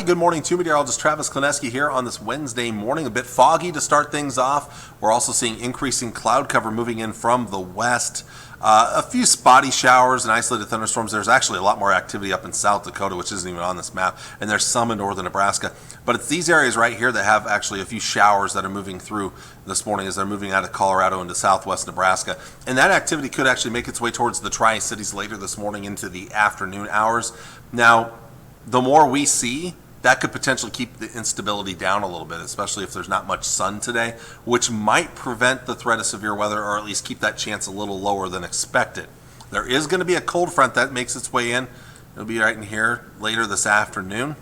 Good morning to meteorologist Travis Klineski here on this Wednesday morning. A bit foggy to start things off. We're also seeing increasing cloud cover moving in from the west. A few spotty showers and isolated thunderstorms. There's actually a lot more activity up in South Dakota, which isn't even on this map, and there's some in northern Nebraska. But it's these areas right here that have actually a few showers that are moving through this morning as they're moving out of Colorado into southwest Nebraska. And that activity could actually make its way towards the Tri-Cities later this morning into the afternoon hours. Now, the more we see, that could potentially keep the instability down a little bit, especially if there's not much sun today, which might prevent the threat of severe weather or at least keep that chance a little lower than expected. There is going to be a cold front that makes its way in. It'll be right in here later this afternoon,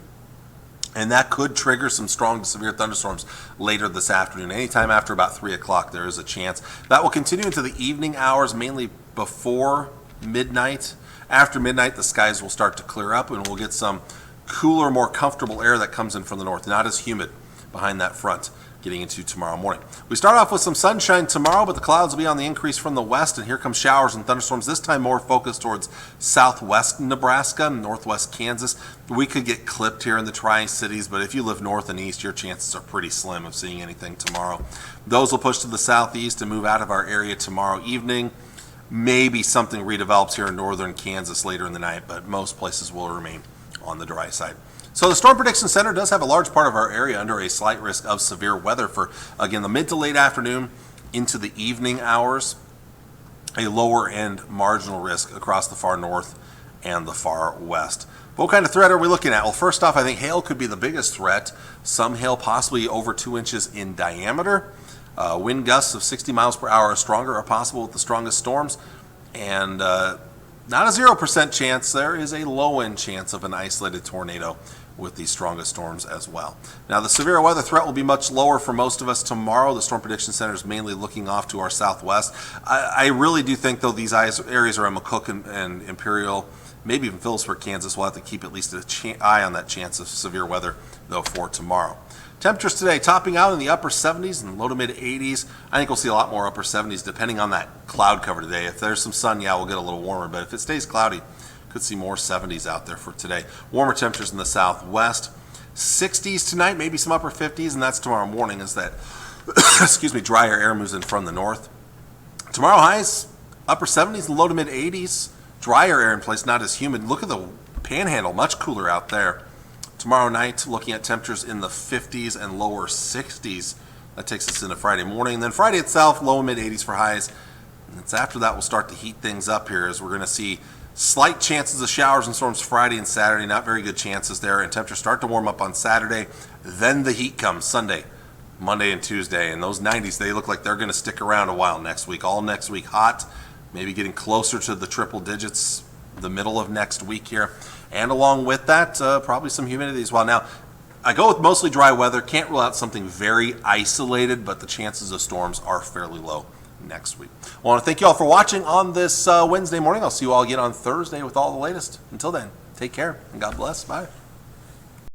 and that could trigger some strong to severe thunderstorms later this afternoon. Anytime after about 3 o'clock, there is a chance. That will continue into the evening hours, mainly before midnight. After midnight, the skies will start to clear up, and we'll get some cooler, more comfortable air that comes in from the north, not as humid behind that front getting into tomorrow morning. We start off with some sunshine tomorrow, but the clouds will be on the increase from the west, and here come showers and thunderstorms, this time more focused towards southwest Nebraska, northwest Kansas. We could get clipped here in the Tri-Cities, but if you live north and east, your chances are pretty slim of seeing anything tomorrow. Those will push to the southeast and move out of our area tomorrow evening. Maybe something redevelops here in northern Kansas later in the night, but most places will remain on the dry side. So the Storm Prediction Center does have a large part of our area under a slight risk of severe weather for, again, the mid to late afternoon into the evening hours. A lower end marginal risk across the far north and the far west. What kind of threat are we looking at? Well, first off, I think hail could be the biggest threat. Some hail possibly over 2 inches in diameter. Wind gusts of 60 miles per hour or stronger are possible with the strongest storms. And not a 0% chance. There is a low-end chance of an isolated tornado with the strongest storms as well. Now, the severe weather threat will be much lower for most of us tomorrow. The Storm Prediction Center is mainly looking off to our southwest. I really do think, though, these areas are in McCook and Imperial, maybe even Phillipsburg, Kansas. We'll have to keep at least an eye on that chance of severe weather, though, for tomorrow. Temperatures today topping out in the upper 70s and low to mid 80s. I think we'll see a lot more upper 70s depending on that cloud cover today. If there's some sun, yeah, we'll get a little warmer, but if it stays cloudy, could see more 70s out there for today. Warmer temperatures in the southwest. 60s tonight, maybe some upper 50s, and that's tomorrow morning as that drier air moves in from the north. Tomorrow highs, upper 70s and low to mid 80s. Drier air in place, not as humid. Look at the panhandle, much cooler out there. Tomorrow night, looking at temperatures in the 50s and lower 60s. That takes us into Friday morning. And then Friday itself, low and mid 80s for highs. And it's after that we'll start to heat things up here as we're going to see slight chances of showers and storms Friday and Saturday. Not very good chances there. And temperatures start to warm up on Saturday. Then the heat comes Sunday, Monday, and Tuesday. And those 90s, they look like they're going to stick around a while next week. All next week hot, maybe getting closer to the triple digits the middle of next week here. And along with that, probably some humidity as well. Now, I go with mostly dry weather. Can't rule out something very isolated, but the chances of storms are fairly low next week. I want to thank you all for watching on this Wednesday morning. I'll see you all again on Thursday with all the latest. Until then, take care and God bless. Bye.